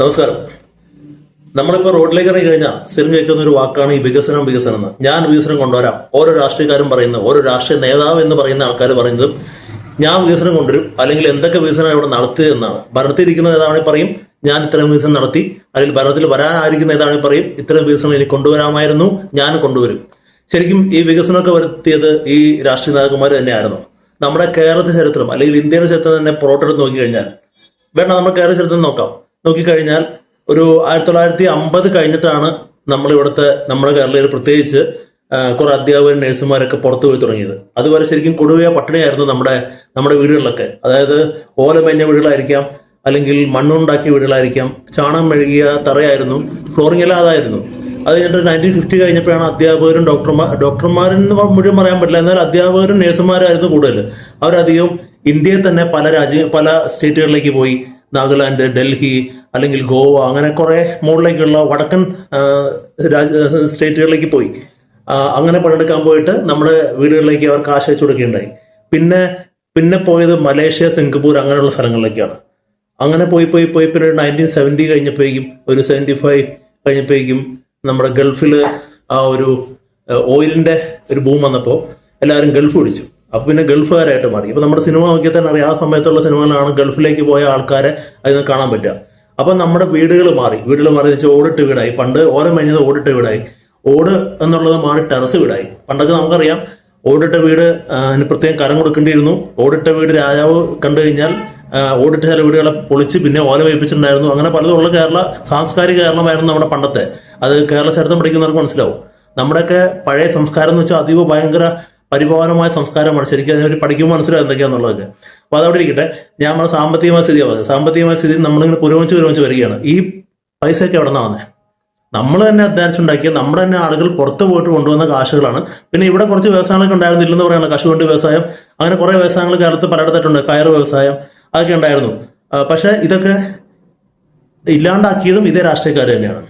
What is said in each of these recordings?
നമസ്കാരം. നമ്മളിപ്പോൾ റോഡിലേക്ക് ഇറങ്ങി കഴിഞ്ഞാൽ സ്ഥിരം കേൾക്കുന്ന ഒരു വാക്കാണ് ഈ വികസനം വികസനം എന്ന്. ഞാൻ വികസനം കൊണ്ടുവരാം. ഓരോ രാഷ്ട്രീയക്കാരും പറയുന്നത്, ഓരോ രാഷ്ട്രീയ നേതാവ് എന്ന് പറയുന്ന ആൾക്കാർ പറയുന്നതും ഞാൻ വികസനം കൊണ്ടുവരും, അല്ലെങ്കിൽ എന്തൊക്കെ വികസനം ഇവിടെ നടത്തുക എന്നാണ്. ഭരണത്തിരിക്കുന്ന നേതാവാണെങ്കിൽ പറയും ഞാൻ ഇത്തരം വികസനം നടത്തി, അല്ലെങ്കിൽ ഭരണത്തിൽ വരാനായിരിക്കുന്ന നേതാവാണെങ്കിൽ പറയും ഇത്തരം വികസനം എനിക്ക് കൊണ്ടുവരാമായിരുന്നു, ഞാൻ കൊണ്ടുവരും. ശരിക്കും ഈ വികസനമൊക്കെ വരുത്തിയത് ഈ രാഷ്ട്രീയ നേതാക്കന്മാർ തന്നെയായിരുന്നു. നമ്മുടെ കേരളത്തിന്റെ ചരിത്രം അല്ലെങ്കിൽ ഇന്ത്യയുടെ ചരിത്രം തന്നെ പുറത്തെടുത്ത് നോക്കിക്കഴിഞ്ഞാൽ, വേണ്ട നമ്മുടെ കേരള ചരിത്രം നോക്കിക്കഴിഞ്ഞാൽ ഒരു 1950 കഴിഞ്ഞിട്ടാണ് നമ്മുടെ കേരളത്തിൽ പ്രത്യേകിച്ച് കുറെ അധ്യാപകരും നഴ്സുമാരൊക്കെ പുറത്തു പോയി തുടങ്ങിയത്. അതുവരെ ശരിക്കും കൊടുവയ പട്ടിണിയായിരുന്നു നമ്മുടെ വീടുകളിലൊക്കെ. അതായത് ഓല മേഞ്ഞ വീടുകളായിരിക്കാം, അല്ലെങ്കിൽ മണ്ണുണ്ടാക്കിയ വീടുകളായിരിക്കാം, ചാണം മെഴുകിയ തറയായിരുന്നു, ഫ്ലോറിംഗ് എല്ലാം അതായിരുന്നു. അത് കഴിഞ്ഞിട്ട് 1950 കഴിഞ്ഞപ്പോഴാണ് അധ്യാപകരും ഡോക്ടർമാരെന്ന് മുഴുവൻ പറയാൻ പറ്റില്ല, എന്നാൽ അധ്യാപകരും നഴ്സുമാരായിരുന്നു കൂടുതൽ. അവരധികം ഇന്ത്യയിൽ തന്നെ പല സ്റ്റേറ്റുകളിലേക്ക് പോയി. നാഗാലാൻഡ്, ഡൽഹി, അല്ലെങ്കിൽ ഗോവ, അങ്ങനെ കുറെ മുകളിലേക്കുള്ള വടക്കൻ സ്റ്റേറ്റുകളിലേക്ക് പോയി. അങ്ങനെ പണിയെടുക്കാൻ പോയിട്ട് നമ്മുടെ വീടുകളിലേക്ക് അവർ കാശ് അയച്ചു കൊടുക്കുകയുണ്ടായി. പിന്നെ പോയത് മലേഷ്യ, സിംഗപ്പൂർ അങ്ങനെയുള്ള സ്ഥലങ്ങളിലേക്കാണ്. അങ്ങനെ പോയി പിന്നെ 1970 കഴിഞ്ഞപ്പോഴേക്കും, ഒരു 75 കഴിഞ്ഞപ്പോഴേക്കും നമ്മുടെ ഗൾഫിൽ ആ ഒരു ഓയിലിന്റെ ഒരു ബൂം വന്നപ്പോൾ എല്ലാവരും ഗൾഫ് പിടിച്ചു. അപ്പൊ പിന്നെ ഗൾഫുകാരായിട്ട് മാറി. ഇപ്പൊ നമ്മുടെ സിനിമ നോക്കിയാൽ തന്നെ അറിയാം, ആ സമയത്തുള്ള സിനിമകളാണ് ഗൾഫിലേക്ക് പോയ ആൾക്കാരെ അതിന് കാണാൻ പറ്റുക. അപ്പൊ നമ്മുടെ വീടുകൾ മാറി വെച്ചാൽ ഓടിട്ട് വീടായി. പണ്ട് ഓല മേഞ്ഞത് ഓടിട്ട് വീടായി. ഓട് എന്നുള്ളത് മാറി ടെറസ് വീടായി. പണ്ടൊക്കെ നമുക്കറിയാം ഓടിട്ട വീട് പ്രത്യേകം കരം കൊടുക്കേണ്ടിയിരുന്നു. ഓടിട്ട വീട് രാജാവ് കണ്ടു കഴിഞ്ഞാൽ ഓടിട്ട ചില വീടുകളെ പൊളിച്ച് പിന്നെ ഓല വയ്പ്പിച്ചിട്ടുണ്ടായിരുന്നു. അങ്ങനെ പലതും ഉള്ള സാംസ്കാരിക കേരളമായിരുന്നു നമ്മുടെ പണ്ടത്തെ. അത് കേരള ചരിത്രം പഠിക്കുന്നവർക്ക് മനസ്സിലാവും. നമ്മുടെയൊക്കെ പഴയ സംസ്കാരം എന്ന് വെച്ചാൽ അതീവ ഭയങ്കര പരിപാലനമായ സംസ്കാരമാണ്. ശരിക്കും അതിനെ പഠിക്കുമ്പോൾ മനസ്സിലാവും എന്തൊക്കെയാണെന്നുള്ളതൊക്കെ. അപ്പൊ അതവിടെ ഇരിക്കട്ടെ. ഞാൻ നമ്മുടെ സാമ്പത്തികമായ സ്ഥിതി നമ്മളിങ്ങനെ പുരോഗമിച്ച് വരികയാണ്. ഈ പൈസയൊക്കെ എവിടെ നിന്നാണ് വന്നത്? നമ്മൾ തന്നെ അധ്വാനിച്ചുണ്ടാക്കിയ, നമ്മുടെ തന്നെ ആളുകൾ പുറത്ത് പോയിട്ട് കൊണ്ടുവന്ന കാശുകളാണ്. പിന്നെ ഇവിടെ കുറച്ച് വ്യവസായങ്ങളൊക്കെ ഉണ്ടായിരുന്നില്ലെന്ന് പറയാനുള്ള, കശുവണ്ടി വ്യവസായം, അങ്ങനെ കുറെ വ്യവസായങ്ങൾ കേരളത്തിൽ പലയിടത്തായിട്ടുണ്ട്. കയറ് വ്യവസായം അതൊക്കെ ഉണ്ടായിരുന്നു. പക്ഷെ ഇതൊക്കെ ഇല്ലാണ്ടാക്കിയതും ഇതേ രാഷ്ട്രീയക്കാർ തന്നെയാണ്.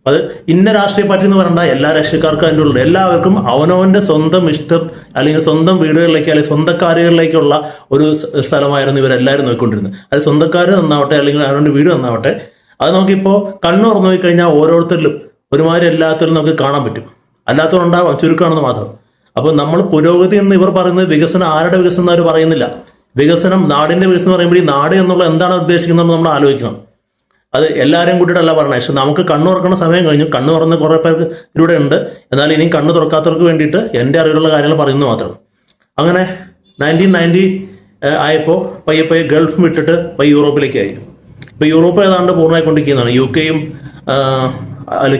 അത് ഇന്ന രാഷ്ട്രീയ പാർട്ടി എന്ന് പറയണ്ട, എല്ലാ രാഷ്ട്രീയക്കാർക്കും അതിൻ്റെ ഉള്ളത്. എല്ലാവർക്കും അവനവന്റെ സ്വന്തം ഇഷ്ടം, അല്ലെങ്കിൽ സ്വന്തം വീടുകളിലേക്ക്, അല്ലെങ്കിൽ സ്വന്തക്കാരുകളിലേക്കുള്ള ഒരു സ്ഥലമായിരുന്നു ഇവരെല്ലാവരും നോക്കിക്കൊണ്ടിരുന്നത്. അത് സ്വന്തക്കാർ നന്നാവട്ടെ, അല്ലെങ്കിൽ അവനവന്റെ വീട് നന്നാവട്ടെ. അത് നമുക്കിപ്പോ കണ്ണു തുറന്നു പോയി കഴിഞ്ഞാൽ ഓരോരുത്തരിലും ഒരുമാതിരി എല്ലാത്തിലും നമുക്ക് കാണാൻ പറ്റും. അല്ലാത്തവരുണ്ടാവാം, ചുരുക്കമാണെന്ന് മാത്രം. അപ്പൊ നമ്മൾ പുരോഗതി എന്ന് ഇവർ പറയുന്നത് വികസനം, ആരുടെ വികസനം എന്ന് അവർ പറയുന്നില്ല. വികസനം, നാടിന്റെ വികസനം പറയുമ്പോൾ ഈ നാട് എന്നുള്ള എന്താണ് ഉദ്ദേശിക്കുന്നത് നമ്മൾ ആലോചിക്കണം. അത് എല്ലാവരെയും കൂട്ടിയിട്ടല്ല പറഞ്ഞത്. പക്ഷെ നമുക്ക് കണ്ണു തുറക്കുന്ന സമയം കഴിഞ്ഞു. കണ്ണു തുറന്ന് കുറെ പേർക്ക് ഇവിടെ ഉണ്ട്. എന്നാൽ ഇനിയും കണ്ണു തുറക്കാത്തവർക്ക് വേണ്ടിയിട്ട് എൻ്റെ അറിവിലുള്ള കാര്യങ്ങൾ പറയുന്നു മാത്രം. അങ്ങനെ 1990 ആയപ്പോൾ പയ്യെ ഗൾഫ് വിട്ടിട്ട് യൂറോപ്പിലേക്കായി. ഇപ്പൊ യൂറോപ്പ് ഏതാണ്ട് പൂർണ്ണമായിക്കൊണ്ടിരിക്കുന്നതാണ്. UK-യും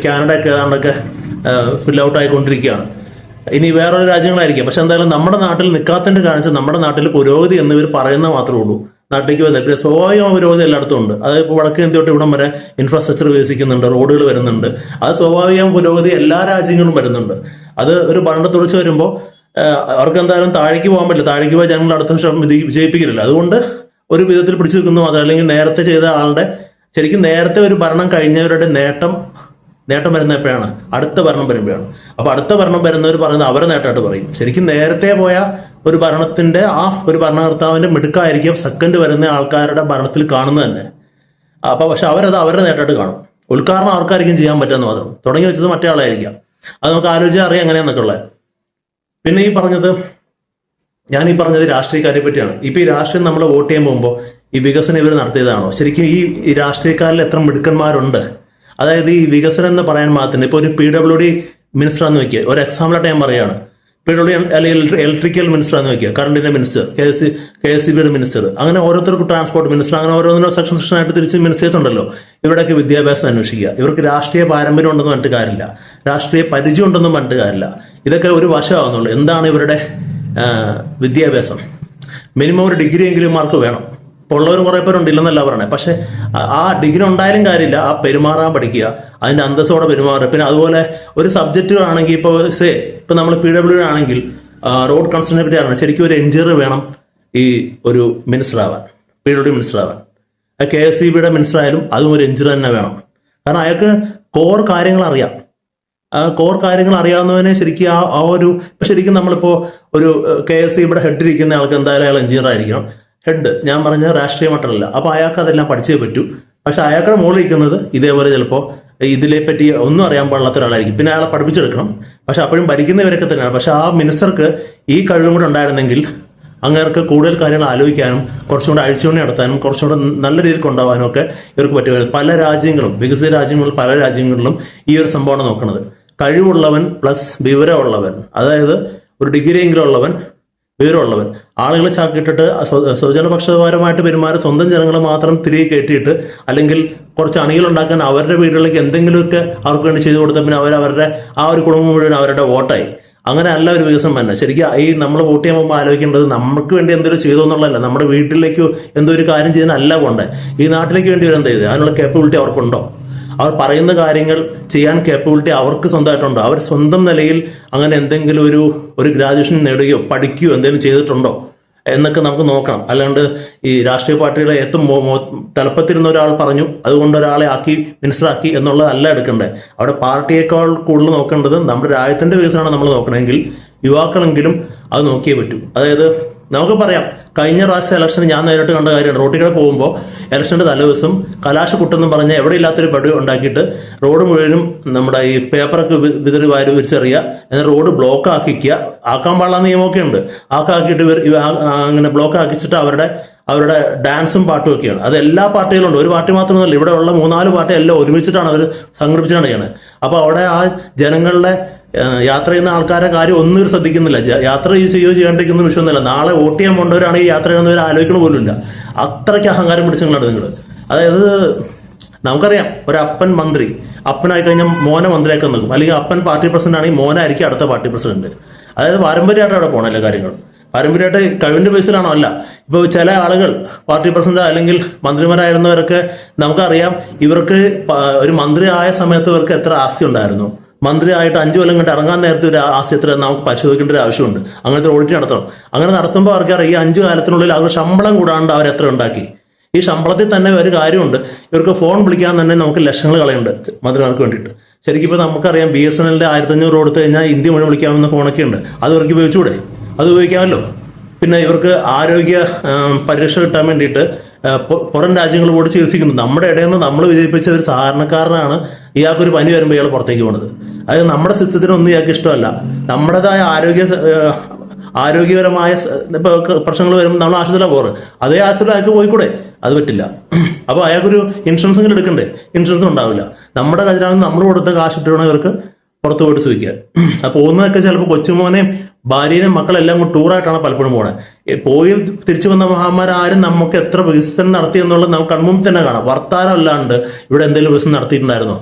കാനഡയൊക്കെ ഏതാണ്ടൊക്കെ ഫിൽ ഔട്ട് ആയിക്കൊണ്ടിരിക്കുകയാണ്. ഇനി വേറൊരു രാജ്യങ്ങളായിരിക്കും. പക്ഷെ എന്തായാലും നമ്മുടെ നാട്ടിൽ നിൽക്കാത്തതിന്റെ കാരണം നമ്മുടെ നാട്ടിൽ പുരോഗതി എന്നിവർ പറയുന്നത് മാത്രമേ ഉള്ളൂ. നാട്ടിലേക്ക് വരുന്നത് പിന്നെ സ്വാഭാവികമായ പുരോഗതി എല്ലായിടത്തും ഉണ്ട്. അതിപ്പോൾ വടക്കേ ഇന്ത്യ തൊട്ട് ഇവിടം വരെ ഇൻഫ്രാസ്ട്രക്ചർ വികസിക്കുന്നുണ്ട്, റോഡുകൾ വരുന്നുണ്ട്. അത് സ്വാഭാവിക പുരോഗതി എല്ലാ രാജ്യങ്ങളും വരുന്നുണ്ട്. അത് ഒരു ഭരണ തുടർച്ച വരുമ്പോൾ അവർക്ക് എന്തായാലും താഴേക്ക് പോകാൻ പറ്റില്ല. താഴേക്ക് പോയ ജനങ്ങൾ അടുത്ത വർഷം വിജയിപ്പിക്കില്ല. അതുകൊണ്ട് ഒരു വിധത്തിൽ പിടിച്ചു നിൽക്കുന്നു മാത്രം. അല്ലെങ്കിൽ നേരത്തെ ചെയ്ത ആളുടെ, ശരിക്കും നേരത്തെ ഒരു ഭരണം കഴിഞ്ഞവരുടെ നേട്ടം വരുന്ന എപ്പോഴാണ്? അടുത്ത ഭരണം വരുമ്പോഴാണ്. അപ്പൊ അടുത്ത ഭരണം വരുന്നവർ പറയുന്നത് അവരെ നേട്ടമായിട്ട് പറയും. ശരിക്കും നേരത്തെ പോയ ഒരു ഭരണത്തിന്റെ ഒരു ഭരണകർത്താവിന്റെ മിടുക്കായിരിക്കും സെക്കൻഡ് വരുന്ന ആൾക്കാരുടെ ഭരണത്തിൽ കാണുന്നത് തന്നെ. അപ്പൊ പക്ഷെ അവരത് അവരുടെ നേട്ടമായിട്ട് കാണും. ഉദ്ഘാടനം ആർക്കായിരിക്കും ചെയ്യാൻ പറ്റുമെന്ന് മാത്രം. തുടങ്ങി വെച്ചത് മറ്റേ ആളായിരിക്കാം. അത് നമുക്ക് ആലോചിച്ചാൽ അറിയാം എങ്ങനെയാന്നൊക്കെ ഉള്ളത്. പിന്നെ ഞാൻ ഈ പറഞ്ഞത് രാഷ്ട്രീയക്കാരെ പറ്റിയാണ്. ഇപ്പൊ ഈ രാഷ്ട്രീയം നമ്മൾ വോട്ട് ചെയ്യാൻ പോകുമ്പോൾ ഈ വികസനം ഇവർ നടത്തിയതാണോ? ശരിക്കും ഈ രാഷ്ട്രീയക്കാരിൽ എത്ര മിടുക്കന്മാരുണ്ട്? അതായത് ഈ വികസനം എന്ന് പറയാൻ മാത്രം ഇപ്പൊ ഒരു PWD മിനിസ്റ്റർ ആണെന്ന് വെക്കുക, ഒരു എക്സാമ്പിളായിട്ട് ഞാൻ പറയുകയാണ്. PWD അല്ലെങ്കിൽ ഇലക്ട്രിക്കൽ മിനിസ്റ്റർ ആണെന്ന് വെക്കുക, കറണ്ടിന്റെ മിനിസ്റ്റർ, KSCBയുടെ മിനിസ്റ്റർ, അങ്ങനെ ഓരോരുത്തർക്കും ട്രാൻസ്പോർട്ട് മിനിസ്റ്റർ, അങ്ങനെ ഓരോന്നിനും സെക്ഷൻ ആയിട്ട് തിരിച്ച് മിനിസ്റ്റേഴ്സ് ഉണ്ടല്ലോ. ഇവിടെയൊക്കെ വിദ്യാഭ്യാസം അന്വേഷിക്കുക. ഇവർക്ക് രാഷ്ട്രീയ പാരമ്പര്യം ഉണ്ടെന്ന് പറഞ്ഞിട്ട് കാര്യമില്ല, രാഷ്ട്രീയ പരിചയം ഉണ്ടെന്നും പറഞ്ഞിട്ട് കാര്യമില്ല. ഇതൊക്കെ ഒരു വശമാകുന്നുള്ളൂ. എന്താണ് ഇവരുടെ വിദ്യാഭ്യാസം? മിനിമം ഒരു ഡിഗ്രി എങ്കിലും മാർക്ക് വേണം. ഇപ്പോൾ ഉള്ളവരും കുറെ പേരുണ്ടില്ലെന്നല്ല പറയണേ. പക്ഷെ ആ ഡിഗ്രി ഉണ്ടായാലും കാര്യമില്ല, ആ പെരുമാറാൻ പഠിക്കുക, അതിന്റെ അന്തസ്സോടെ പെരുമാറുക. പിന്നെ അതുപോലെ ഒരു സബ്ജക്റ്റ് ആണെങ്കിൽ ഇപ്പൊ നമ്മൾ PWD ആണെങ്കിൽ റോഡ് കൺസ്ട്രക്ഷനെ പറ്റി അറിയണം. ശരിക്കും ഒരു എഞ്ചിനീയർ വേണം ഈ ഒരു മിനിസ്റ്റർ ആവാൻ, PWD മിനിസ്റ്റർ ആവാൻ. KSCBയുടെ മിനിസ്റ്റർ ആയാലും അതും ഒരു എഞ്ചിനീയർ തന്നെ വേണം. കാരണം അയാൾക്ക് കോർ കാര്യങ്ങൾ അറിയാം. കോർ കാര്യങ്ങൾ അറിയാവുന്നവനെ ശരിക്കും ഇപ്പൊ ശരിക്കും നമ്മളിപ്പോ ഒരു KSCBയുടെ ഹെഡിരിക്കുന്ന ആൾക്ക് എന്തായാലും അയാൾ എഞ്ചിനീയർ ആയിരിക്കണം. ഹെഡ് ഞാൻ പറഞ്ഞ രാഷ്ട്രീയ മട്ടമല്ല. അപ്പൊ അയാൾക്ക് അതെല്ലാം പഠിച്ചേ പറ്റൂ. പക്ഷെ അയാളുടെ മുകളിൽ ഇരിക്കുന്നത് ഇതേപോലെ ചിലപ്പോൾ ഇതിനെപ്പറ്റി ഒന്നും അറിയാൻ പാടില്ലാത്ത ഒരാളായിരിക്കും. പിന്നെ അയാളെ പഠിപ്പിച്ചെടുക്കണം. പക്ഷെ അപ്പോഴും ഭരിക്കുന്നവരൊക്കെ തന്നെയാണ്. പക്ഷെ ആ മിനിസ്റ്റർക്ക് ഈ കഴിവും കൂടെ ഉണ്ടായിരുന്നെങ്കിൽ അങ്ങേർക്ക് കൂടുതൽ കാര്യങ്ങൾ ആലോചിക്കാനും കുറച്ചുകൂടെ അഴിച്ചുപണി നടത്താനും കുറച്ചുകൂടെ നല്ല രീതിയിൽ കൊണ്ടുപോകാനും ഒക്കെ ഇവർക്ക് പറ്റുമായിരുന്നു. പല രാജ്യങ്ങളും, വികസിത രാജ്യങ്ങളും പല രാജ്യങ്ങളിലും ഈ ഒരു സംഭവമാണ് നോക്കുന്നത്. കഴിവുള്ളവൻ പ്ലസ് വിവരമുള്ളവൻ, അതായത് ഒരു ഡിഗ്രിയെങ്കിലും ഉള്ളവൻ, വിവരമുള്ളവൻ, ആളുകളെ ചാക്കിട്ടിട്ട് സ്വജനപക്ഷപരമായിട്ട് പെരുമാറി സ്വന്തം ജനങ്ങളെ മാത്രം തിരികെ കയറ്റിയിട്ട് അല്ലെങ്കിൽ കുറച്ച് അണികളുണ്ടാക്കാൻ അവരുടെ വീടുകളിലേക്ക് എന്തെങ്കിലുമൊക്കെ അവർക്ക് വേണ്ടി ചെയ്തു കൊടുത്താൽ പിന്നെ അവരവരുടെ ആ ഒരു കുടുംബം മുഴുവൻ അവരുടെ വോട്ടായി. അങ്ങനെ അല്ല ഒരു വികസനം തന്നെ. ശരിക്കും ഈ നമ്മൾ വോട്ട് ചെയ്യാൻ പോകുമ്പോൾ ആലോചിക്കേണ്ടത് നമുക്ക് വേണ്ടി എന്തെങ്കിലും ചെയ്തു എന്നുള്ളതല്ല, നമ്മുടെ വീട്ടിലേക്ക് എന്തോ ഒരു കാര്യം ചെയ്യാനല്ല പോണ്ടേ. ഈ നാട്ടിലേക്ക് വേണ്ടി ഒരു എന്താ ചെയ്ത് അതിനുള്ള കേപ്പബിലിറ്റി അവർക്കുണ്ടോ? അവർ പറയുന്ന കാര്യങ്ങൾ ചെയ്യാൻ കേപ്പബിലിറ്റി അവർക്ക് സ്വന്തമായിട്ടുണ്ടോ? അവർ സ്വന്തം നിലയിൽ അങ്ങനെ എന്തെങ്കിലും ഒരു ഗ്രാജുവേഷൻ നേടുകയോ പഠിക്കുകയോ എന്തെങ്കിലും ചെയ്തിട്ടുണ്ടോ എന്നൊക്കെ നമുക്ക് നോക്കണം. അല്ലാണ്ട് ഈ രാഷ്ട്രീയ പാർട്ടികളെ ഏറ്റവും തലപ്പത്തിരുന്ന ഒരാൾ പറഞ്ഞു അതുകൊണ്ട് ഒരാളെ ആക്കി മിനിസ്റ്ററാക്കി എന്നുള്ളതല്ല എടുക്കണ്ടേ. അവിടെ പാർട്ടിയേക്കാൾ കൂടുതൽ നോക്കേണ്ടത് നമ്മുടെ രാജ്യത്തിന്റെ വികസനമാണ് നമ്മൾ നോക്കണമെങ്കിൽ യുവാക്കളെങ്കിലും അത് നോക്കിയേ പറ്റൂ. അതായത് നമുക്ക് പറയാം, കഴിഞ്ഞ പ്രാവശ്യത്തെ ഇലക്ഷന് ഞാൻ നേരിട്ട് കണ്ട കാര്യമാണ്. റോട്ടിൽ പോകുമ്പോൾ ഇലക്ഷന്റെ തലേദിവസം കലാശ കുട്ടെന്ന് പറഞ്ഞ എവിടെ ഇല്ലാത്തൊരു പടി ഉണ്ടാക്കിയിട്ട് റോഡ് മുഴുവനും നമ്മുടെ ഈ പേപ്പറൊക്കെ വിതറി വാരി വിരിച്ചറിയുക, എന്നാൽ റോഡ് ബ്ലോക്ക് ആക്കാൻ പാടില്ല നിയമമൊക്കെ ഉണ്ട്. ആക്കിയിട്ട് അങ്ങനെ ബ്ലോക്ക് ആക്കിച്ചിട്ട് അവരുടെ ഡാൻസും പാട്ടും ഒക്കെയാണ്. അത് എല്ലാ പാർട്ടികളും ഉണ്ട്, ഒരു പാർട്ടി മാത്രമൊന്നുമല്ല. ഇവിടെ ഉള്ള 3-4 പാർട്ടി എല്ലാം ഒരുമിച്ചിട്ടാണ് അവർ സംഘടിപ്പിച്ചിട്ടാണ് ചെയ്യുന്നത്. അപ്പൊ അവിടെ ആ ജനങ്ങളുടെ യാത്ര ചെയ്യുന്ന ആൾക്കാരെ കാര്യം ഒന്നും ശ്രദ്ധിക്കുന്നില്ല. യാത്ര ചെയ്യേണ്ടിരിക്കുന്ന വിഷയമൊന്നുമില്ല. നാളെ വോട്ട് ചെയ്യാൻ പോകേണ്ടവരാണ് ഈ യാത്ര ചെയ്യുന്നവർ ആലോചിക്കണ പോലുമില്ല. അത്രയ്ക്ക് അഹങ്കാരം പിടിച്ചങ്ങളാണ് നിങ്ങൾ. അതായത് നമുക്കറിയാം, ഒരു അപ്പൻ മന്ത്രി, അപ്പനായി കഴിഞ്ഞാൽ മോനെ മന്ത്രിയാക്കാൻ നിൽക്കും, അല്ലെങ്കിൽ അപ്പൻ പാർട്ടി പ്രസിഡന്റ് ആണെങ്കിൽ മോനായിരിക്കും അടുത്ത പാർട്ടി പ്രസിഡന്റ്. അതായത് പാരമ്പര്യമായിട്ട് അവിടെ പോകണം എല്ലാ കാര്യങ്ങളും. പാരമ്പര്യമായിട്ട് കഴിവിന്റെ ബേസിലാണോ? അല്ല. ഇപ്പൊ ചില ആളുകൾ പാർട്ടി പ്രസിഡന്റ് അല്ലെങ്കിൽ മന്ത്രിമാരായിരുന്നവരൊക്കെ നമുക്കറിയാം, ഇവർക്ക് ഒരു മന്ത്രി ആയ സമയത്ത് ഇവർക്ക് എത്ര ആസ്തി ഉണ്ടായിരുന്നു, മന്ത്രിയായിട്ട് 5 കൊല്ലം കണ്ട് ഇറങ്ങാൻ നേരത്തെ ഒരു ആസ്തി എത്ര നമുക്ക് പരിശോധിക്കേണ്ട ഒരു ആവശ്യമുണ്ട്. അങ്ങനത്തെ ഓഡിറ്റ് നടത്തണം. അങ്ങനെ നടത്തുമ്പോൾ അവർക്കറിയാം ഈ 5 കാലത്തിനുള്ളിൽ അവർ ശമ്പളം കൂടാണ്ട് അവർ എത്ര ഉണ്ടാക്കി. ഈ ശമ്പളത്തിൽ തന്നെ ഒരു കാര്യമുണ്ട്, ഇവർക്ക് ഫോൺ വിളിക്കാൻ തന്നെ നമുക്ക് ലക്ഷങ്ങൾ കളയുന്നുണ്ട് മന്ത്രിമാർക്ക് വേണ്ടിയിട്ട്. ശരിക്കും ഇപ്പൊ നമുക്കറിയാം BSNLന്റെ 1500 കൊടുത്തു കഴിഞ്ഞാൽ ഇന്ത്യ മുഴുവൻ വിളിക്കാവുന്ന ഫോണൊക്കെ ഉണ്ട്. അത് ഇവർക്ക് ഉപയോഗിച്ചുകൂടെ? അത് ഉപയോഗിക്കാമല്ലോ. പിന്നെ ഇവർക്ക് ആരോഗ്യ പരിരക്ഷ കിട്ടാൻ വേണ്ടിയിട്ട് പുറം രാജ്യങ്ങൾ പോയിട്ട് ചികിത്സിക്കുന്നു. നമ്മുടെ ഇടയിൽ നിന്ന് നമ്മൾ വിജയിപ്പിച്ച ഒരു സാധാരണക്കാരനാണ് ഇയാൾക്കൊരു പനി വരുമ്പോൾ ഇയാൾ പുറത്തേക്ക് പോകുന്നത്. അതായത് നമ്മുടെ സിസ്റ്റത്തിനൊന്നും ഇയാൾക്ക് ഇഷ്ടമല്ല. നമ്മുടേതായ ആരോഗ്യപരമായ പ്രശ്നങ്ങൾ വരുമ്പോൾ നമ്മൾ ആശുപത്രിയിലാണ് പോറ്. അതേ ആശുപത്രി അയാൾക്ക് പോയിക്കൂടെ? അത് പറ്റില്ല. അപ്പൊ അയാൾക്കൊരു ഇൻഷുറൻസ് ഇങ്ങനെ എടുക്കണ്ടേ? ഇൻഷുറൻസ് ഉണ്ടാവില്ല. നമ്മുടെ കയ്യിലാണ് നമ്മൾ കൊടുത്ത കാശ് ഇട്ടാണ് ഇവർക്ക് പുറത്ത് പോയിട്ട് സൂചിക്കുക. അപ്പൊ പോകുന്നതൊക്കെ ചിലപ്പോൾ കൊച്ചുമോനെയും ഭാര്യനെയും മക്കളെല്ലാം കൂടി ടൂറായിട്ടാണ് പലപ്പോഴും പോണേ. പോയി തിരിച്ചു വന്ന മഹാന്മാരാരും നമുക്ക് എത്ര വികസനം നടത്തി എന്നുള്ളത് നമുക്ക് കൺമുമ്പിൽ തന്നെ കാണാം. വർത്താനം അല്ലാണ്ട് ഇവിടെ എന്തെങ്കിലും വികസനം നടത്തിയിട്ടുണ്ടായിരുന്നോ?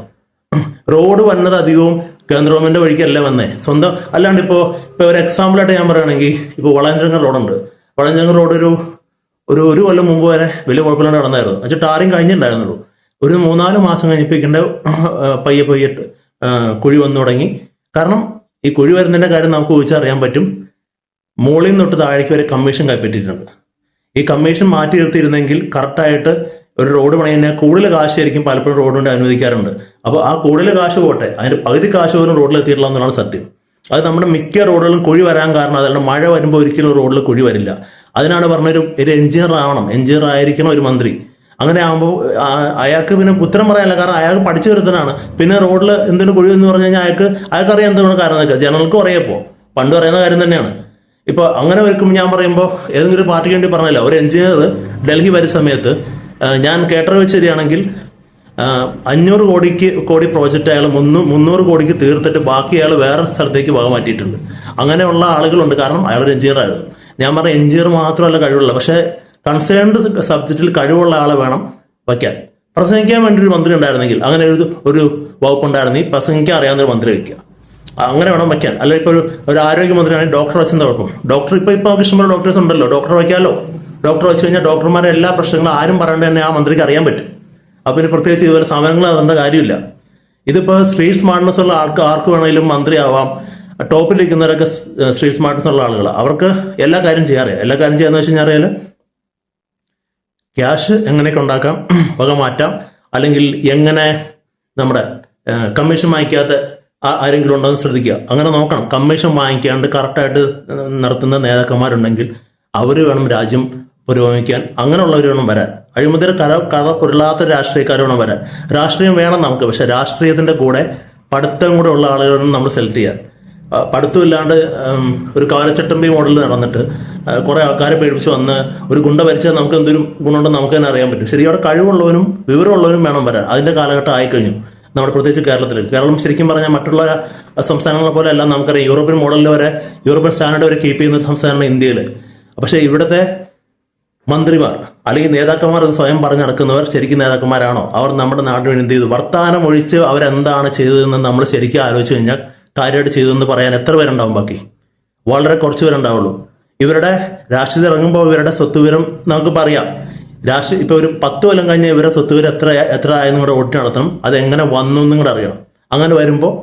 റോഡ് വന്നത് അധികവും കേന്ദ്ര ഗവൺമെന്റ് വഴിക്കല്ല വന്നേ, സ്വന്തം. അല്ലാണ്ട് ഇപ്പൊ ഒരു എക്സാമ്പിളായിട്ട് ഞാൻ പറയുകയാണെങ്കിൽ, ഇപ്പൊ വളാഞ്ചേരി റോഡുണ്ട്. വളാഞ്ചേരി റോഡ് ഒരു കൊല്ലം മുമ്പ് വരെ വലിയ കുഴപ്പമില്ലാണ്ട് നടന്നായിരുന്നു. വെച്ചാൽ ടാറിങ് കഴിഞ്ഞിട്ടുണ്ടായിരുന്നുള്ളൂ. ഒരു 3-4 മാസം കഴിഞ്ഞിപ്പിക്കേണ്ട പയ്യെ കുഴി വന്നു തുടങ്ങി. കാരണം ഈ കുഴി വരുന്നതിന്റെ കാര്യം നമുക്ക് ചോദിച്ചറിയാൻ പറ്റും. മുകളിൽ നിന്ന് തൊട്ട് താഴേക്ക് വരെ കമ്മീഷൻ കൈപ്പറ്റിയിട്ടുണ്ട്. ഈ കമ്മീഷൻ മാറ്റി നിർത്തിയിരുന്നെങ്കിൽ കറക്റ്റായിട്ട് ഒരു റോഡ് പണിയുന്ന കൂടുതൽ കാശായിരിക്കും പലപ്പോഴും റോഡ് കൊണ്ട് അനുവദിക്കാറുണ്ട്. അപ്പോൾ ആ കൂടുതൽ കാശ് പോട്ടെ, അതിന്റെ പകുതി കാശ് പോലും റോഡിൽ എത്തിയിട്ടുള്ള എന്നുള്ളതാണ് സത്യം. അത് നമ്മുടെ മിക്ക റോഡുകളും കുഴി വരാൻ കാരണം അതല്ല, മഴ വരുമ്പോൾ ഒരിക്കലും റോഡിൽ കുഴി വരില്ല. അതിനാണ് പറഞ്ഞൊരു എഞ്ചിനീയർ ആവണം, എഞ്ചിനീയർ ആയിരിക്കണം ഒരു മന്ത്രി. അങ്ങനെ ആകുമ്പോൾ അയാൾക്ക് പിന്നെ ഉത്തരം പറയാനില്ല, കാരണം അയാൾക്ക് പഠിച്ചു വരുത്തനാണ്. പിന്നെ റോഡിൽ എന്തിനു കുഴി എന്ന് പറഞ്ഞു കഴിഞ്ഞാൽ അയാൾക്കറിയാം എന്താണ് കാരണം എന്നൊക്കെ, ജനങ്ങൾക്കും അറിയപ്പോ പണ്ട് പറയുന്ന കാര്യം തന്നെയാണ്. ഇപ്പൊ അങ്ങനെ വെക്കുമ്പോൾ ഞാൻ പറയുമ്പോൾ ഏതെങ്കിലും പാർട്ടിക്ക് വേണ്ടി പറഞ്ഞില്ല, ഒരു എഞ്ചിനീയർ ഡൽഹി വരുന്ന സമയത്ത് ഞാൻ കേട്ടറിവ് ശരിയാണെങ്കിൽ 500 കോടി പ്രോജക്റ്റ് അയാൾ 300 കോടിക്ക് തീർത്തിട്ട് ബാക്കി അയാൾ വേറെ സ്ഥലത്തേക്ക് വക മാറ്റിയിട്ടുണ്ട്. അങ്ങനെയുള്ള ആളുകളുണ്ട്, കാരണം അയാൾ ഒരു എഞ്ചിനീയർ ആയിരുന്നു. ഞാൻ പറഞ്ഞ എഞ്ചിനീയർ മാത്രമല്ല കഴിവുള്ള, പക്ഷെ കൺസേൺഡ് സബ്ജക്റ്റിൽ കഴിവുള്ള ആളെ വേണം വയ്ക്കാൻ. പ്രസംഗിക്കാൻ വേണ്ടി ഒരു മന്ത്രി ഉണ്ടായിരുന്നെങ്കിൽ, അങ്ങനെ ഒരു വകുപ്പ് ഉണ്ടായിരുന്നെങ്കിൽ പ്രസംഗിക്കാൻ അറിയാവുന്ന ഒരു മന്ത്രി വയ്ക്കുക. അങ്ങനെ വേണം വയ്ക്കാൻ. അല്ല ഇപ്പോൾ ഒരു ആരോഗ്യമന്ത്രിയാണെങ്കിൽ ഡോക്ടർ വെച്ചെന്താ കുഴപ്പം? ഡോക്ടർ ഇപ്പൊ ഇഷ്ടംപോലെ ഡോക്ടേഴ്സ് ഉണ്ടല്ലോ, ഡോക്ടർ വയ്ക്കാമല്ലോ. ഡോക്ടർ വെച്ച് കഴിഞ്ഞാൽ ഡോക്ടർമാരെ എല്ലാ പ്രശ്നങ്ങളും ആരും പറയാണ്ട് തന്നെ ആ മന്ത്രിക്ക് അറിയാൻ പറ്റും. അപ്പൊ പിന്നെ പ്രത്യേകിച്ച് ഇതുപോലെ സമയങ്ങൾ അതെന്താ കാര്യമില്ല. ഇതിപ്പോ സ്ട്രീറ്റ് സ്മാർട്ട്നെസ് ഉള്ള ആർക്ക് വേണമെങ്കിലും മന്ത്രിയാവാം. ടോപ്പിൽ ഇരിക്കുന്നവരൊക്കെ സ്ട്രീറ്റ് സ്മാർട്ട്നെസ് ഉള്ള ആളുകളാണ്. അവർക്ക് എല്ലാ കാര്യം ചെയ്യാറിയാം. എല്ലാ കാര്യം ചെയ്യാന്ന് വെച്ച് കഴിഞ്ഞാൽ അറിയാല്, ക്യാഷ് എങ്ങനെയൊക്കെ ഉണ്ടാക്കാം, വക മാറ്റാം, അല്ലെങ്കിൽ എങ്ങനെ നമ്മുടെ കമ്മീഷൻ വാങ്ങിക്കാത്ത ആരെങ്കിലും ഉണ്ടോ എന്ന് ശ്രദ്ധിക്കുക. അങ്ങനെ നോക്കണം. കമ്മീഷൻ വാങ്ങിക്കാണ്ട് കറക്റ്റായിട്ട് നടത്തുന്ന നേതാക്കന്മാരുണ്ടെങ്കിൽ അവർ വേണം രാജ്യം പുരോഗമിക്കാൻ, അങ്ങനെയുള്ളവർ വേണം വരാൻ. അഴിമതിയുടെ കഥ പുരളാത്ത രാഷ്ട്രീയക്കാർ വേണം വരാൻ. രാഷ്ട്രീയം വേണം നമുക്ക്, പക്ഷെ രാഷ്ട്രീയത്തിന്റെ കൂടെ പഠിത്തം കൂടെ ഉള്ള ആളുകളാണ് നമ്മൾ സെലക്ട് ചെയ്യാൻ. പഠിത്തമില്ലാണ്ട് ഒരു കാലച്ചട്ടമ്പി മോഡലിൽ നടന്നിട്ട് കുറെ ആൾക്കാരെ പേടിപ്പിച്ച് വന്ന് ഒരു ഗുണ്ട ഭരിച്ചാൽ നമുക്ക് എന്തൊരു ഗുണമുണ്ടെന്ന് നമുക്ക് തന്നെ അറിയാൻ പറ്റും. ശരി, അവിടെ കഴിവുള്ളവനും വിവരമുള്ളവനും വേണം വരാൻ. അതിന്റെ കാലഘട്ടം ആയിക്കഴിഞ്ഞു നമ്മുടെ പ്രത്യേകിച്ച് കേരളം. ശരിക്കും പറഞ്ഞാൽ മറ്റുള്ള സംസ്ഥാനങ്ങളെ പോലെ അല്ല, നമുക്കറിയാം യൂറോപ്യൻ മോഡലിൽ വരെ, യൂറോപ്യൻ സ്റ്റാൻഡേർഡ് വരെ കീപ്പ് ചെയ്യുന്ന സംസ്ഥാനമാണ് ഇന്ത്യയിൽ. പക്ഷേ ഇവിടുത്തെ മന്ത്രിമാർ അല്ലെങ്കിൽ നേതാക്കന്മാർ എന്ന് സ്വയം പറഞ്ഞു നടക്കുന്നവർ ശരിക്കും നേതാക്കന്മാരാണോ? അവർ നമ്മുടെ നാടിന് വേണ്ടി എന്ത് ചെയ്തു? വർത്തമാനം ഒഴിച്ച് അവരെന്താണ് ചെയ്തതെന്ന് നമ്മൾ ശരിക്കും ആലോചിച്ച് കഴിഞ്ഞാൽ കാര്യമായിട്ട് ചെയ്തതെന്ന് പറയാൻ എത്ര പേരുണ്ടാവും? ബാക്കി വളരെ കുറച്ച് പേരുണ്ടാവുള്ളൂ. ഇവരുടെ രാഷ്ട്രീയത്തിൽ ഇറങ്ങുമ്പോൾ ഇവരുടെ സ്വത്തുവിവരം നമുക്ക് പറയാം. ഇപ്പൊ ഒരു 10 കൊല്ലം കഴിഞ്ഞ ഇവരുടെ സ്വത്തുവിവരം എത്ര ആയെന്നും കൂടെ ഓട്ടി നടത്തണം. അത് എങ്ങനെ വന്നു എന്നും കൂടെ അറിയണം. അങ്ങനെ വരുമ്പോൾ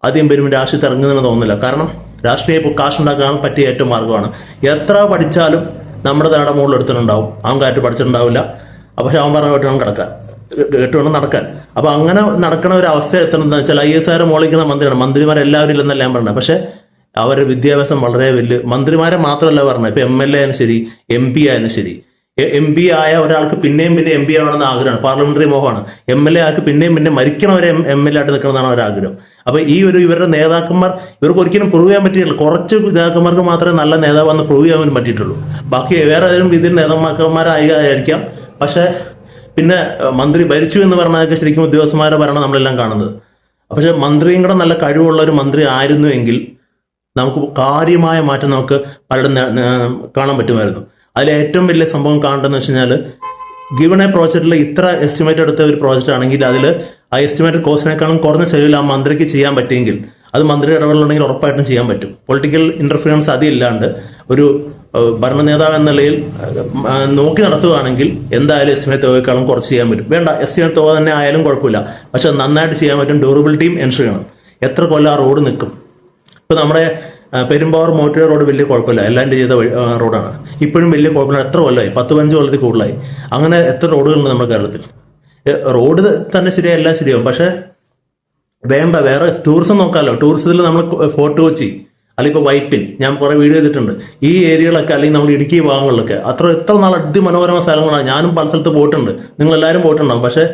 ആദ്യം പേരും രാഷ്ട്രീയത്തിൽ ഇറങ്ങുന്നതെന്ന് തോന്നുന്നില്ല. കാരണം രാഷ്ട്രീയം ഇപ്പോൾ കാശുണ്ടാക്കാൻ പറ്റിയ ഏറ്റവും മാർഗമാണ്. എത്ര പഠിച്ചാലും നമ്മുടെ തേടെ മുകളിൽ എടുത്തിട്ടുണ്ടാവും, അവൻ കാര്യമായിട്ട് പഠിച്ചിട്ടുണ്ടാവില്ല. പക്ഷെ അവൻ പറഞ്ഞ കേട്ട് കേട്ടുവേണം നടക്കാൻ. അപ്പൊ അങ്ങനെ നടക്കണ ഒരു അവസ്ഥ എത്തണമെന്ന് വെച്ചാൽ IAS മോളിക്കുന്ന മന്ത്രിയാണ്. മന്ത്രിമാരെല്ലാവരും ഇല്ലെന്നല്ല ഞാൻ പറഞ്ഞത്. പക്ഷെ അവരുടെ വിദ്യാഭ്യാസം വളരെ വലിയ മന്ത്രിമാരെ മാത്രമല്ല പറഞ്ഞത്. ഇപ്പൊ MLA ആയാലും ശരി, MP ആയാലും ശരി. MP ആയ ഒരാൾക്ക് പിന്നെയും പിന്നെ MP ആവണമെന്ന് ആഗ്രഹമാണ്, പാർലമെന്ററി മോഹമാണ്. MLA ആൾക്ക് പിന്നെയും പിന്നെ മരിക്കണവരെ MLA ആയിട്ട് നിൽക്കണമെന്നാണ് ഒരാഗ്രഹം. അപ്പൊ ഇവരുടെ നേതാക്കന്മാർ ഇവർക്ക് ഒരിക്കലും പ്രൂവ് ചെയ്യാൻ പറ്റിയിട്ടില്ല. കുറച്ച് നേതാക്കന്മാർക്ക് മാത്രമേ നല്ല നേതാവെന്ന് പ്രൂവ് ചെയ്യാൻ പറ്റിയിട്ടുള്ളൂ. ബാക്കി വേറെ ഏതെങ്കിലും രീതിയിൽ നേതാക്കന്മാരായിരിക്കാം. പക്ഷെ പിന്നെ മന്ത്രി ഭരിച്ചു എന്ന് പറഞ്ഞതൊക്കെ ശരിക്കും ഉദ്യോഗസ്ഥന്മാരെ ഭരണം നമ്മളെല്ലാം കാണുന്നത്. പക്ഷെ മന്ത്രിയും കൂടെ നല്ല കഴിവുള്ള ഒരു മന്ത്രി ആയിരുന്നുവെങ്കിൽ നമുക്ക് കാര്യമായ മാറ്റം നമുക്ക് പലരും കാണാൻ പറ്റുമായിരുന്നു. അതിൽ ഏറ്റവും വലിയ സംഭവം കാണേണ്ടതെന്ന് വെച്ച് കഴിഞ്ഞാൽ, ഗിവൺ എ പ്രോജക്റ്റിൽ ഇത്ര എസ്റ്റിമേറ്റ് എടുത്ത ഒരു പ്രോജക്റ്റ് ആണെങ്കിൽ അതിൽ ആ എസ്റ്റിമേറ്റ് കോസ്റ്റിനേക്കാളും കുറഞ്ഞ ചെലവിൽ ആ മന്ത്രിക്ക് ചെയ്യാൻ പറ്റിയെങ്കിൽ അത് മന്ത്രി ഇടപെടലുണ്ടെങ്കിൽ ഉറപ്പായിട്ടും ചെയ്യാൻ പറ്റും. പൊളിറ്റിക്കൽ ഇന്റർഫിയറൻസ് അതില്ലാണ്ട് ഒരു ഭരണ നേതാവ് എന്ന നിലയിൽ നോക്കി നടത്തുകയാണെങ്കിൽ എന്തായാലും എസ്റ്റിമേറ്റ് തുകയേക്കാളും കുറച്ച് ചെയ്യാൻ പറ്റും. വേണ്ട, എസ്റ്റിമേറ്റ് തുക തന്നെ ആയാലും കുഴപ്പമില്ല, പക്ഷെ നന്നായിട്ട് ചെയ്യാൻ പറ്റും. ഡ്യൂറബിലിറ്റിയും എൻഷുർ ചെയ്യണം. എത്ര കൊല്ലം ആ റോഡ് നിൽക്കും? ഇപ്പൊ നമ്മുടെ പെരുമ്പാവൂർ മോട്ടോർ റോഡ് വലിയ കുഴപ്പമില്ല, എല്ലാം ചെയ്ത റോഡാണ്. ഇപ്പോഴും വലിയ കുഴപ്പമില്ല. എത്ര കൊല്ലമായി? 10-15 കൊല്ലത്തിൽ കൂടുതലായി. അങ്ങനെ എത്ര റോഡുകളുണ്ട് നമ്മുടെ കേരളത്തിൽ? റോഡ് തന്നെ ശരിയായി, എല്ലാം ശരിയാവും. പക്ഷെ വേണ്ട, വേറെ ടൂറിസം നോക്കാമല്ലോ. ടൂറിസത്തിൽ നമ്മൾ ഫോർട്ട് കൊച്ചി അല്ലെങ്കിൽ ഇപ്പോൾ വൈപ്പിൻ, ഞാൻ കുറെ വീഡിയോ ചെയ്തിട്ടുണ്ട്. ഈ ഏരിയകളൊക്കെ അല്ലെങ്കിൽ നമ്മൾ ഇടുക്കി ഭാഗങ്ങളിലൊക്കെ എത്ര നാൾ അതിമനോഹരമായ സ്ഥലങ്ങളാണ്. ഞാനും പല സ്ഥലത്ത് പോയിട്ടുണ്ട്, നിങ്ങളെല്ലാവരും പോയിട്ടുണ്ടാവും. പക്ഷെ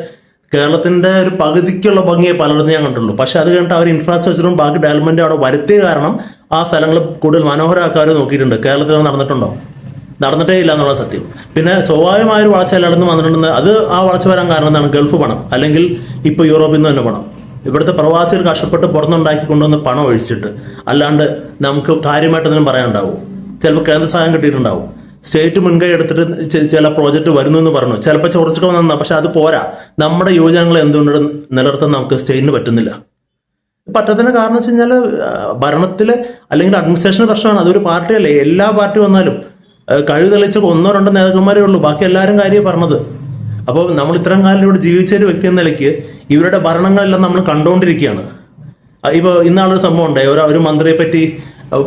കേരളത്തിന്റെ ഒരു പകുതിക്കുള്ള ഭംഗിയെ പലയിടത്തും ഞാൻ കണ്ടുള്ളൂ. പക്ഷെ അത് കഴിഞ്ഞിട്ട് അവർ ഇൻഫ്രാസ്ട്രക്ചറും ബാക്കി ഡെവലപ്മെന്റ് അവിടെ വരുത്തിയ കാരണം ആ സ്ഥലങ്ങൾ കൂടുതൽ മനോഹരമാക്കാൻ നോക്കിയിട്ടുണ്ട്. കേരളത്തിൽ നടന്നിട്ടുണ്ടോ? നടന്നിട്ടേ ഇല്ല എന്നുള്ള സത്യം. പിന്നെ സ്വാഭാവികമായൊരു വളർച്ച എല്ലായിടത്തും വന്നിട്ടുണ്ട്. അത് ആ വളർച്ച വരാൻ കാരണം എന്താണ്? ഗൾഫ് പണം, അല്ലെങ്കിൽ ഇപ്പൊ യൂറോപ്പിൽ നിന്ന് തന്നെ പണം. ഇവിടുത്തെ പ്രവാസികൾ കഷ്ടപ്പെട്ട് പുറത്തുണ്ടാക്കി കൊണ്ടുവന്ന് പണം ഒഴിച്ചിട്ട് അല്ലാണ്ട് നമുക്ക് കാര്യമായിട്ടൊന്നും പറയാനുണ്ടാവും. ചിലപ്പോൾ കേന്ദ്ര സഹായം കിട്ടിയിട്ടുണ്ടാവും. സ്റ്റേറ്റ് മുൻകൈ എടുത്തിട്ട് ചില പ്രോജക്റ്റ് വരുന്നു എന്ന് പറഞ്ഞു. ചിലപ്പോൾ ചോർച്ചൊക്കെ വന്നാ, പക്ഷെ അത് പോരാ. നമ്മുടെ യുവജനങ്ങളെ എന്തുകൊണ്ട് നിലനിർത്താൻ നമുക്ക് സ്റ്റേറ്റിന് പറ്റുന്നില്ല? പറ്റത്തിന്റെ കാരണം വെച്ച് കഴിഞ്ഞാൽ ഭരണത്തില് അല്ലെങ്കിൽ അഡ്മിനിസ്ട്രേഷന്റെ പ്രശ്നമാണ്. അതൊരു പാർട്ടിയല്ലേ, എല്ലാ പാർട്ടി വന്നാലും കഴിവ് തെളിച്ച 1-2 നേതാക്കന്മാരേ ഉള്ളൂ, ബാക്കി എല്ലാവരും കാര്യം പറഞ്ഞത്. അപ്പോൾ നമ്മൾ ഇത്രയും കാലം ഇവിടെ ജീവിച്ച ഒരു വ്യക്തി എന്ന നിലയ്ക്ക് ഇവരുടെ ഭരണങ്ങളെല്ലാം നമ്മൾ കണ്ടുകൊണ്ടിരിക്കുകയാണ്. ഇപ്പൊ ഇന്നാളൊരു സംഭവം ഉണ്ടായി, ഒരു മന്ത്രിയെ പറ്റി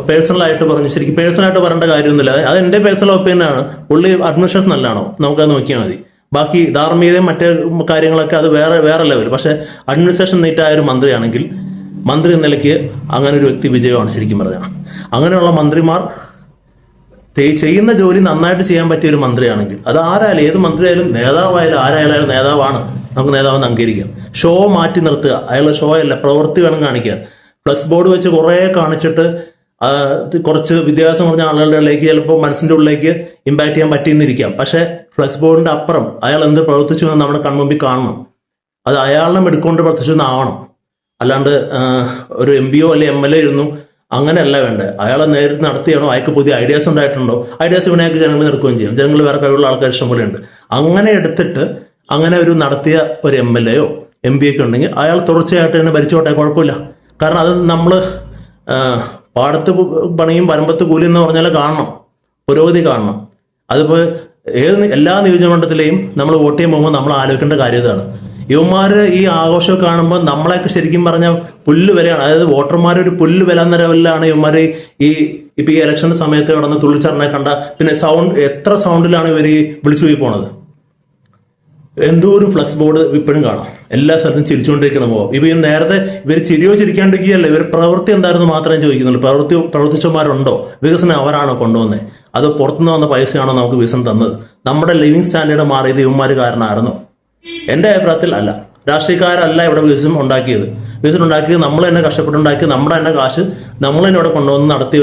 പേഴ്സണലായിട്ട് പറഞ്ഞു. ശരിക്കും പേഴ്സണലായിട്ട് പറയേണ്ട കാര്യമൊന്നുമില്ല, അത് എന്റെ പേഴ്സണൽ ഒപ്പീനിയനാണ്. പുള്ളി അഡ്മിനിസ്ട്രേഷൻ നല്ലതാണോ നമുക്കത് നോക്കിയാൽ മതി. ബാക്കി ധാർമ്മികതയും മറ്റു കാര്യങ്ങളൊക്കെ അത് വേറെ ലെവൽ. പക്ഷെ അഡ്മിനിസ്ട്രേഷൻ നീറ്റായ ഒരു മന്ത്രിയാണെങ്കിൽ, മന്ത്രി എന്ന നിലയ്ക്ക് അങ്ങനെ ഒരു വ്യക്തി വിജയമാണ് ശരിക്കും പറഞ്ഞാൽ. അങ്ങനെയുള്ള മന്ത്രിമാർ ചെയ്യുന്ന ജോലി നന്നായിട്ട് ചെയ്യാൻ പറ്റിയ ഒരു മന്ത്രിയാണെങ്കിൽ, അത് ആരായാലും, ഏത് മന്ത്രിയായാലും, നേതാവായാലും ആരായാലും നേതാവാണ്, നമുക്ക് നേതാവെന്ന് അംഗീകരിക്കാം. ഷോ മാറ്റി നിർത്തുക, അയാളുടെ ഷോ അല്ല, പ്രവൃത്തി വേണം കാണിക്കാൻ. ഫ്ലക്സ് ബോർഡ് വെച്ച് കുറെ കാണിച്ചിട്ട് കുറച്ച് വിദ്യാഭ്യാസം പറഞ്ഞ ആളുകളുടെ ഉള്ളിലേക്ക് ചിലപ്പോൾ മനസ്സിന്റെ ഉള്ളിലേക്ക് ഇമ്പാക്ട് ചെയ്യാൻ പറ്റിയെന്നിരിക്കാം. പക്ഷെ ഫ്ലക്സ് ബോർഡിന്റെ അപ്പുറം അയാൾ എന്ത് പ്രവർത്തിച്ചു എന്ന് നമ്മുടെ കൺമുമ്പിൽ കാണണം. അത് അയാളുടെ എടുക്കൊണ്ട് പ്രവർത്തിച്ചു എന്നാവണം. അല്ലാണ്ട് ഒരു MPO അല്ലെങ്കിൽ MLA ഇരുന്നു അങ്ങനെയല്ല വേണ്ടത്. അയാളെ നേരിട്ട് നടത്തിയാണോ, അയാൾക്ക് പുതിയ ഐഡിയാസ് ഉണ്ടായിട്ടുണ്ടോ, ഐഡിയാസ് വിനയാൾക്ക് ജനങ്ങൾ എടുക്കുകയും ചെയ്യും. ജനങ്ങൾ വേറെ കഴിവുള്ള ആൾക്കാർ ഇഷ്ടംപോലെ ഉണ്ട്. അങ്ങനെ എടുത്തിട്ട് അങ്ങനെ ഒരു നടത്തിയ ഒരു MLA യോ MP ഒക്കെ ഉണ്ടെങ്കിൽ അയാൾ തുടർച്ചയായിട്ട് തന്നെ ഭരിച്ചോട്ടെ, കുഴപ്പമില്ല. കാരണം അത് നമ്മൾ പാടത്ത് പണിയും വരമ്പത്ത് കൂലി എന്ന് പറഞ്ഞാൽ കാണണം, പുരോഗതി കാണണം. അതിപ്പോൾ എല്ലാ നിയോജകമണ്ഡലത്തിലെയും നമ്മൾ വോട്ട് ചെയ്യാൻ പോകുമ്പോൾ നമ്മൾ ആലോചിക്കേണ്ട കാര്യം ഇതാണ്. യുവമാര് ഈ ആഘോഷമൊക്കെ കാണുമ്പോൾ നമ്മളെയൊക്കെ ശരിക്കും പറഞ്ഞാൽ പുല്ല് വിലയാണ്. അതായത് വോട്ടർമാരൊരു പുല്ല് വില എന്ന ലെവലിലാണ് യുവമാര് ഈ ഇലക്ഷന്റെ സമയത്ത് കടന്ന് തുള്ളിച്ചറിനെ കണ്ട. പിന്നെ എത്ര സൗണ്ടിലാണ് ഇവർ വിളിച്ചു പോയി പോണത്. എന്തോരം ഫ്ലക്സ് ബോർഡ് ഇപ്പോഴും കാണാം, എല്ലാ സ്ഥലത്തും ചിരിച്ചുകൊണ്ടിരിക്കണമോ. ഇപ്പൊ നേരത്തെ ഇവർ ചിരിയോ ചിരിക്കാണ്ടിരിക്കുകയല്ല, ഇവർ പ്രവൃത്തി എന്തായിരുന്നു മാത്രമേ ചോദിക്കുന്നുള്ളൂ. പ്രവർത്തിച്ചവന്മാരുണ്ടോ? വികസനം അവരാണോ കൊണ്ടുവന്നത്? അതോ പുറത്തുനിന്ന് വന്ന പൈസയാണോ നമുക്ക് വികസനം തന്നത്? നമ്മുടെ ലിവിങ് സ്റ്റാൻഡേർഡ് മാറിയത് ഇവന്മാർ കാരണമായിരുന്നോ? എൻ്റെ അഭിപ്രായത്തിൽ അല്ല. രാഷ്ട്രീയക്കാരല്ല ഇവിടെ വികസനം ഉണ്ടാക്കിയത്. വികസനം ഉണ്ടാക്കിയത് നമ്മൾ തന്നെ കഷ്ടപ്പെട്ടുണ്ടാക്കി നമ്മുടെ തന്നെ കാശ് നമ്മൾ തന്നെ ഇവിടെ കൊണ്ടുവന്ന് നടത്തിയ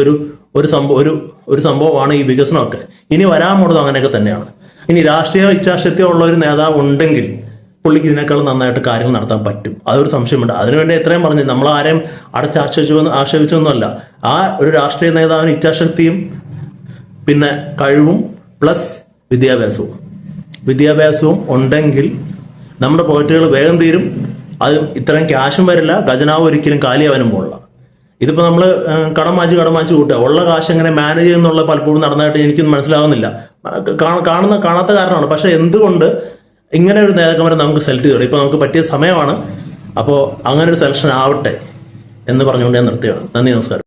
ഒരു സംഭവമാണ് ഈ വികസനമൊക്കെ. ഇനി വരാൻ പോണത് അങ്ങനെയൊക്കെ തന്നെയാണ്. ഇനി രാഷ്ട്രീയ ഇച്ഛാശക്തിയുള്ള ഒരു നേതാവ് ഉണ്ടെങ്കിൽ പുള്ളിക്ക് ഇതിനേക്കാളും നന്നായിട്ട് കാര്യങ്ങൾ നടത്താൻ പറ്റും. അതൊരു സംശയമുണ്ട്. അതിനുവേണ്ടി എത്രയും പറഞ്ഞു, നമ്മൾ ആരെയും ആക്ഷേപിച്ചൊന്നുമല്ല. ആ ഒരു രാഷ്ട്രീയ നേതാവിന് ഇച്ഛാശക്തിയും പിന്നെ കഴിവും പ്ലസ് വിദ്യാഭ്യാസവും ഉണ്ടെങ്കിൽ നമ്മുടെ പോയിന്റുകൾ വേഗം തീരും. അത് ഇത്രയും ക്യാഷും വരില്ല, ഖജനാവ് ഒരിക്കലും കാലിയാവാനും പോകില്ല. ഇതിപ്പോ നമ്മൾ കടം വാങ്ങിച്ച് കൂട്ടുക, ഉള്ള കാശ് എങ്ങനെ മാനേജ് ചെയ്യുന്നുള്ള പലപ്പോഴും നടന്നതായിട്ട് എനിക്കൊന്നും മനസ്സിലാവുന്നില്ല. കാണാത്ത കാരണമാണ്. പക്ഷെ എന്തുകൊണ്ട് ഇങ്ങനെ ഒരു നേതാക്കന്മാരെ നമുക്ക് സെലക്ട് ചെയ്തു? ഇപ്പൊ നമുക്ക് പറ്റിയ സമയമാണ്. അപ്പോൾ അങ്ങനെ ഒരു സെലക്ഷൻ ആവട്ടെ എന്ന് പറഞ്ഞുകൊണ്ട് ഞാൻ നിർത്തുകയാണ്. നന്ദി, നമസ്കാരം.